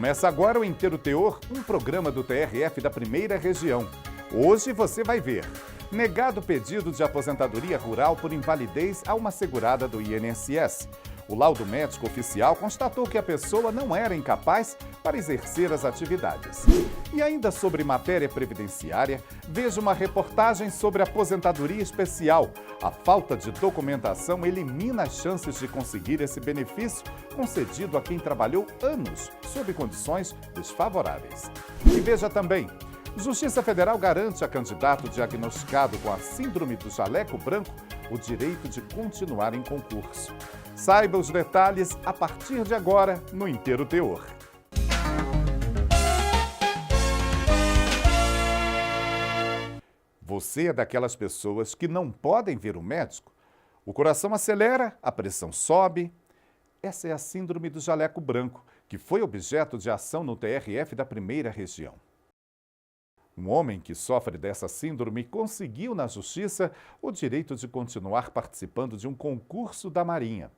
Começa agora o Inteiro Teor, um programa do TRF da Primeira Região. Hoje você vai ver: negado pedido de aposentadoria rural por invalidez a uma segurada do INSS. O laudo médico oficial constatou que a pessoa não era incapaz para exercer as atividades. E ainda sobre matéria previdenciária, veja uma reportagem sobre aposentadoria especial. A falta de documentação elimina as chances de conseguir esse benefício concedido a quem trabalhou anos sob condições desfavoráveis. E veja também: Justiça Federal garante a candidato diagnosticado com a síndrome do jaleco branco o direito de continuar em concurso. Saiba os detalhes a partir de agora no Inteiro Teor. Você é daquelas pessoas que não podem ver o médico? O coração acelera, a pressão sobe. Essa é a síndrome do jaleco branco, que foi objeto de ação no TRF da Primeira Região. Um homem que sofre dessa síndrome conseguiu na Justiça o direito de continuar participando de um concurso da Marinha.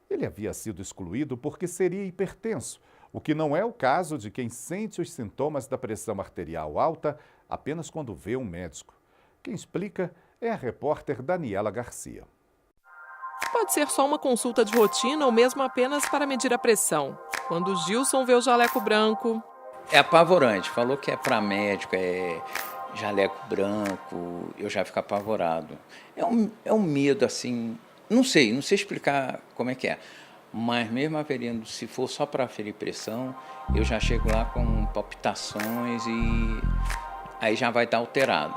Ele havia sido excluído porque seria hipertenso, o que não é o caso de quem sente os sintomas da pressão arterial alta apenas quando vê um médico. Quem explica é a repórter Daniela Garcia. Pode ser só uma consulta de rotina ou mesmo apenas para medir a pressão. Quando o Gilson vê o jaleco branco... É apavorante. Falou que é para médico, é jaleco branco, eu já fico apavorado. É um medo assim... Não sei explicar como é que é, mas mesmo aferindo, se for só para aferir pressão, eu já chego lá com palpitações e aí já vai estar alterado.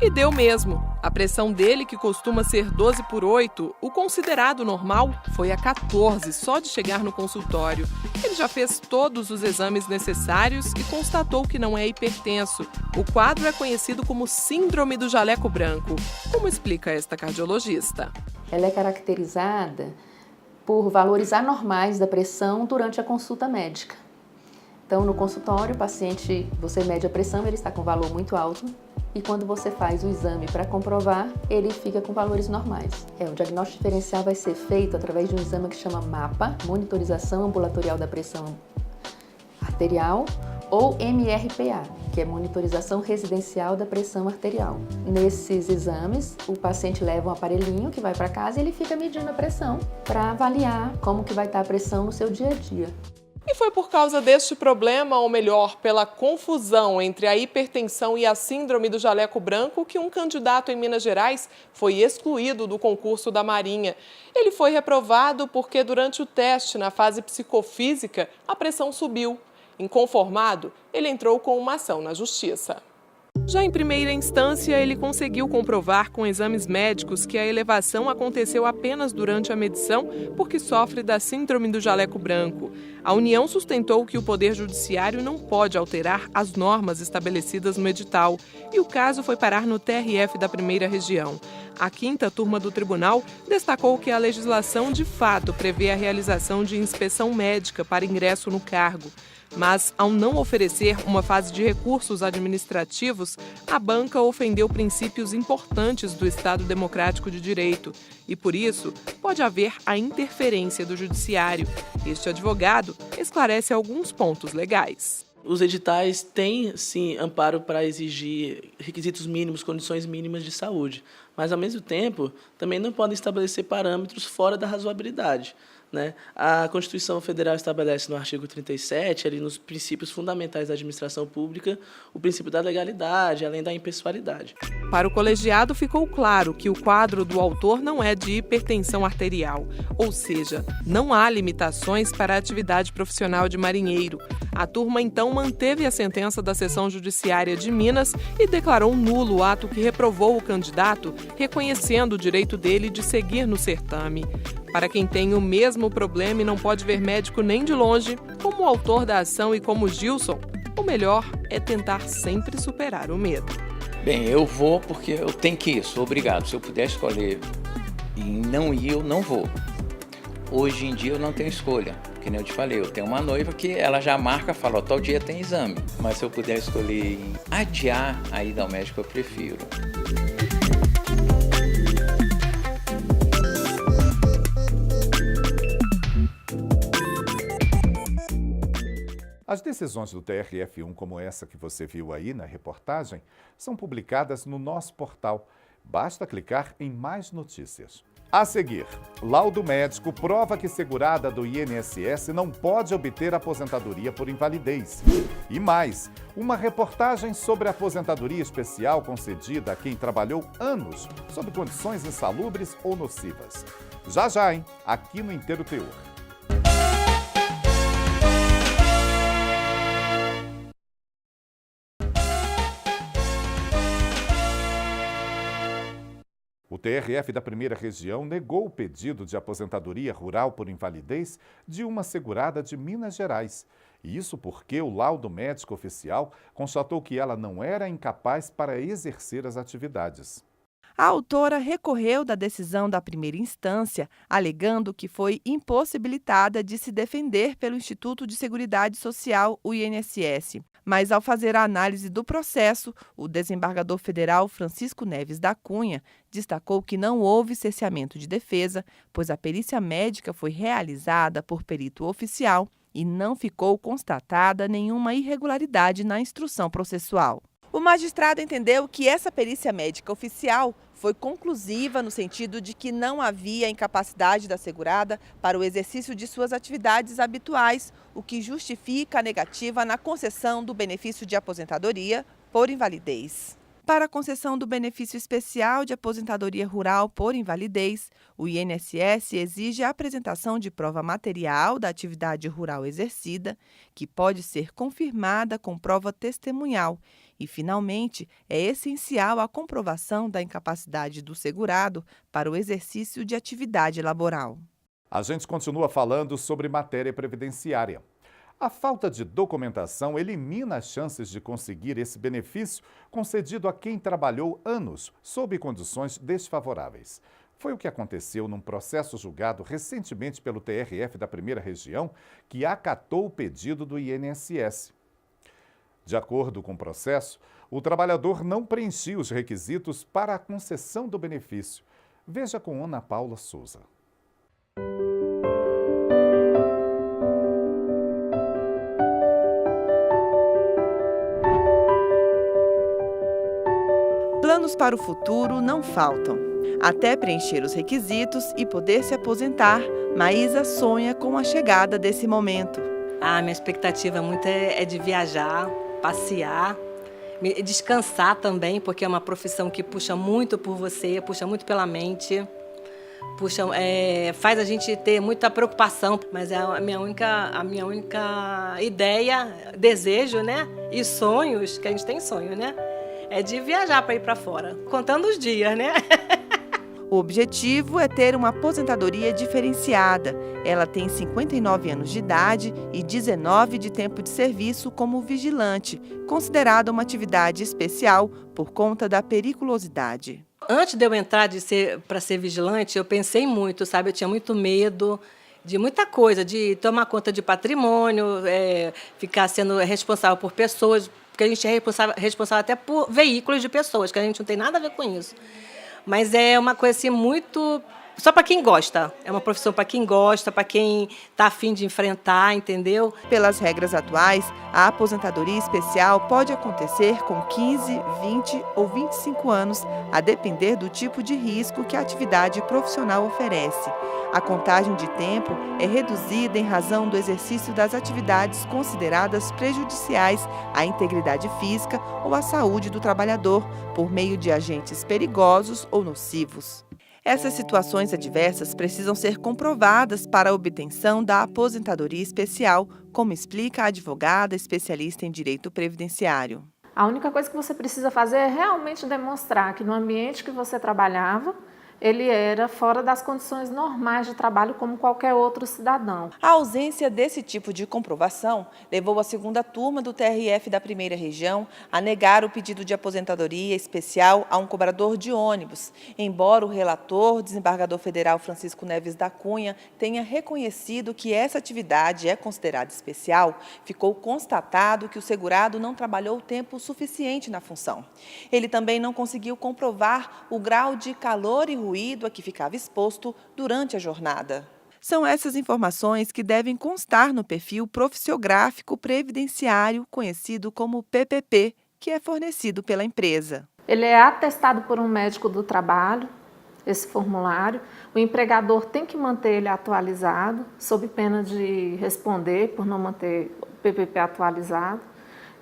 E deu mesmo. A pressão dele, que costuma ser 12/8, o considerado normal, foi a 14 só de chegar no consultório. Ele já fez todos os exames necessários e constatou que não é hipertenso. O quadro é conhecido como síndrome do jaleco branco. Como explica esta cardiologista? Ela é caracterizada por valores anormais da pressão durante a consulta médica. Então, no consultório, o paciente, você mede a pressão, ele está com valor muito alto, e quando você faz o exame para comprovar, ele fica com valores normais. O diagnóstico diferencial vai ser feito através de um exame que chama MAPA, Monitorização Ambulatorial da Pressão Arterial, ou MRPA, que é Monitorização Residencial da Pressão Arterial. Nesses exames, o paciente leva um aparelhinho que vai para casa e ele fica medindo a pressão para avaliar como que vai estar a pressão no seu dia a dia. E foi por causa deste problema, ou melhor, pela confusão entre a hipertensão e a síndrome do jaleco branco, que um candidato em Minas Gerais foi excluído do concurso da Marinha. Ele foi reprovado porque durante o teste na fase psicofísica, a pressão subiu. Inconformado, ele entrou com uma ação na Justiça. Já em primeira instância, ele conseguiu comprovar com exames médicos que a elevação aconteceu apenas durante a medição porque sofre da síndrome do jaleco branco. A União sustentou que o Poder Judiciário não pode alterar as normas estabelecidas no edital e o caso foi parar no TRF da Primeira Região. A 5ª turma do tribunal destacou que a legislação de fato prevê a realização de inspeção médica para ingresso no cargo. Mas, ao não oferecer uma fase de recursos administrativos, a banca ofendeu princípios importantes do Estado Democrático de Direito e, por isso, pode haver a interferência do Judiciário. Este advogado esclarece alguns pontos legais. Os editais têm, sim, amparo para exigir requisitos mínimos, condições mínimas de saúde, mas, ao mesmo tempo, também não podem estabelecer parâmetros fora da razoabilidade. A Constituição Federal estabelece no artigo 37, ali nos princípios fundamentais da administração pública, o princípio da legalidade, além da impessoalidade. Para o colegiado, ficou claro que o quadro do autor não é de hipertensão arterial, ou seja, não há limitações para a atividade profissional de marinheiro. A turma, então, manteve a sentença da Seção Judiciária de Minas e declarou nulo o ato que reprovou o candidato, reconhecendo o direito dele de seguir no certame. Para quem tem o mesmo problema e não pode ver médico nem de longe, como o autor da ação e como Gilson, o melhor é tentar sempre superar o medo. Bem, eu vou porque eu tenho que ir, sou obrigado. Se eu puder escolher e não ir, eu não vou. Hoje em dia eu não tenho escolha, que nem eu te falei, eu tenho uma noiva que ela já marca, fala, ó, tal dia tem exame. Mas se eu puder escolher adiar a ida ao médico, eu prefiro. As decisões do TRF1, como essa que você viu aí na reportagem, são publicadas no nosso portal. Basta clicar em mais notícias. A seguir, laudo médico prova que segurada do INSS não pode obter aposentadoria por invalidez. E mais, uma reportagem sobre a aposentadoria especial concedida a quem trabalhou anos sob condições insalubres ou nocivas. Já, hein? Aqui no Inteiro Teor. O TRF da Primeira Região negou o pedido de aposentadoria rural por invalidez de uma segurada de Minas Gerais. Isso porque o laudo médico oficial constatou que ela não era incapaz para exercer as atividades. A autora recorreu da decisão da primeira instância, alegando que foi impossibilitada de se defender pelo Instituto de Seguridade Social, o INSS. Mas, ao fazer a análise do processo, o desembargador federal Francisco Neves da Cunha destacou que não houve cerceamento de defesa, pois a perícia médica foi realizada por perito oficial e não ficou constatada nenhuma irregularidade na instrução processual. O magistrado entendeu que essa perícia médica oficial foi conclusiva no sentido de que não havia incapacidade da segurada para o exercício de suas atividades habituais, o que justifica a negativa na concessão do benefício de aposentadoria por invalidez. Para a concessão do benefício especial de aposentadoria rural por invalidez, o INSS exige a apresentação de prova material da atividade rural exercida, que pode ser confirmada com prova testemunhal. E, finalmente, é essencial a comprovação da incapacidade do segurado para o exercício de atividade laboral. A gente continua falando sobre matéria previdenciária. A falta de documentação elimina as chances de conseguir esse benefício concedido a quem trabalhou anos sob condições desfavoráveis. Foi o que aconteceu num processo julgado recentemente pelo TRF da Primeira Região, que acatou o pedido do INSS. De acordo com o processo, o trabalhador não preenchia os requisitos para a concessão do benefício. Veja com Ana Paula Souza. Planos para o futuro não faltam. Até preencher os requisitos e poder se aposentar, Maísa sonha com a chegada desse momento. Minha expectativa muito é de viajar, passear, descansar também, porque é uma profissão que puxa muito por você, puxa muito pela mente, faz a gente ter muita preocupação, mas é a minha única ideia, desejo, né? E sonhos, que a gente tem sonho, né? É de viajar para ir para fora, contando os dias, né? O objetivo é ter uma aposentadoria diferenciada. Ela tem 59 anos de idade e 19 de tempo de serviço como vigilante, considerada uma atividade especial por conta da periculosidade. Antes de eu entrar para ser vigilante, eu pensei muito, sabe? Eu tinha muito medo de muita coisa, de tomar conta de patrimônio, ficar sendo responsável por pessoas, porque a gente é responsável até por veículos de pessoas, que a gente não tem nada a ver com isso. Mas é uma coisa assim muito... Só para quem gosta. É uma profissão para quem gosta, para quem está a fim de enfrentar, entendeu? Pelas regras atuais, a aposentadoria especial pode acontecer com 15, 20 ou 25 anos, a depender do tipo de risco que a atividade profissional oferece. A contagem de tempo é reduzida em razão do exercício das atividades consideradas prejudiciais à integridade física ou à saúde do trabalhador, por meio de agentes perigosos ou nocivos. Essas situações adversas precisam ser comprovadas para a obtenção da aposentadoria especial, como explica a advogada especialista em direito previdenciário. A única coisa que você precisa fazer é realmente demonstrar que no ambiente que você trabalhava, ele era fora das condições normais de trabalho como qualquer outro cidadão. A ausência desse tipo de comprovação levou a segunda turma do TRF da Primeira Região a negar o pedido de aposentadoria especial a um cobrador de ônibus, embora o relator, desembargador federal Francisco Neves da Cunha, tenha reconhecido que essa atividade é considerada especial, ficou constatado que o segurado não trabalhou tempo suficiente na função. Ele também não conseguiu comprovar o grau de calor e ruído a que ficava exposto durante a jornada. São essas informações que devem constar no perfil profissiográfico previdenciário, conhecido como PPP, que é fornecido pela empresa. Ele é atestado por um médico do trabalho, esse formulário. O empregador tem que manter ele atualizado, sob pena de responder por não manter o PPP atualizado.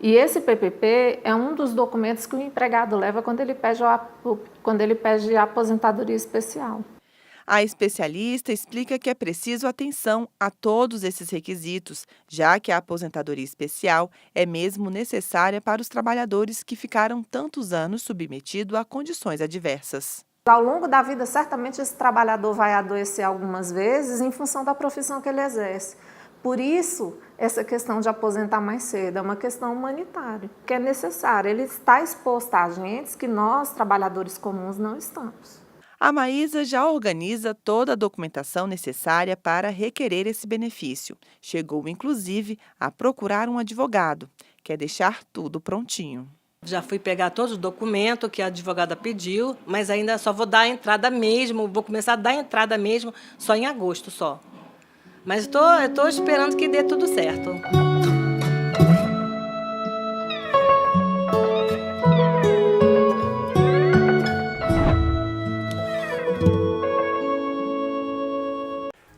E esse PPP é um dos documentos que o empregado leva quando ele pede a aposentadoria especial. A especialista explica que é preciso atenção a todos esses requisitos, já que a aposentadoria especial é mesmo necessária para os trabalhadores que ficaram tantos anos submetidos a condições adversas. Ao longo da vida, certamente esse trabalhador vai adoecer algumas vezes em função da profissão que ele exerce. Por isso, essa questão de aposentar mais cedo é uma questão humanitária, que é necessária. Ele está exposto a agentes que nós, trabalhadores comuns, não estamos. A Maísa já organiza toda a documentação necessária para requerer esse benefício. Chegou, inclusive, a procurar um advogado. Quer deixar tudo prontinho. Já fui pegar todos os documentos que a advogada pediu, mas ainda só vou dar a entrada mesmo, vou começar a dar a entrada mesmo só em agosto só. Mas eu tô esperando que dê tudo certo.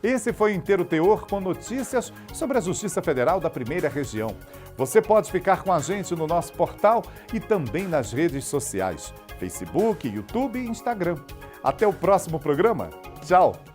Esse foi o Inteiro Teor com notícias sobre a Justiça Federal da Primeira Região. Você pode ficar com a gente no nosso portal e também nas redes sociais, Facebook, YouTube e Instagram. Até o próximo programa. Tchau!